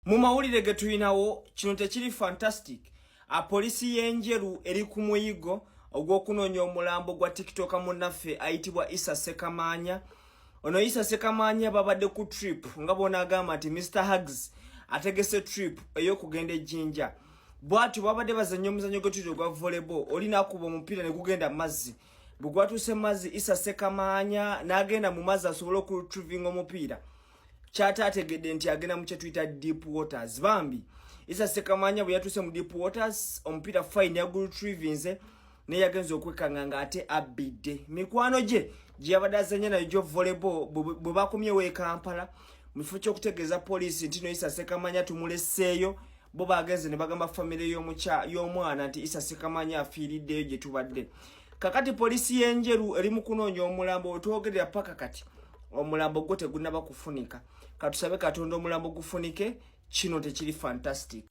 Mu mawulire ge tulinawo kino tekiri fantastic. Polisi y'enjeru eri ku muyigo ogw'okunoonya omulambo gwa TikTok munnaffe ayitibwa Issa Ssekamanya. Ono Issa Ssekamanya babadde ku trip nga bona agamba nti Mr. Hugs ategese trip ey'okugenda e Jinja. Bwatu babadde bazannya omuzannyo gw'ettulo gwa volleyball olina akuba omupiira ne gugenda mazzi. Bwe gwatuuse mazzi Issa Ssekamanya n'agenda mu mazzi asobole okuretrievinga omupiira. Kyata ategedde nti agenda mu kye tuyita deep waters. Bambi Issa Ssekamanya bwe yatuuse mu deep waters omupiira fine yaguretrievinze ne yagenze okwekanga ng'ate abbidde. Mikwano gye yabadde azannya nayo gyo volleyball bwe bakomyewo e Kampala mu kifo ky'okutegeeza poliisi nti no Issa Ssekamanya tumuleseeyo, bo bagenze ne bagamba famire y'omwana nti Issa Ssekamanya afiiriddeyo gye tubadde. Kakati poliisi y'enjeru eri mu kunoonya omulambo wetwogerera paka kati omulambo gwo tegunnaba kufunika. Katusabe Katonda omulambo gufunike, kino tekiri fantastic.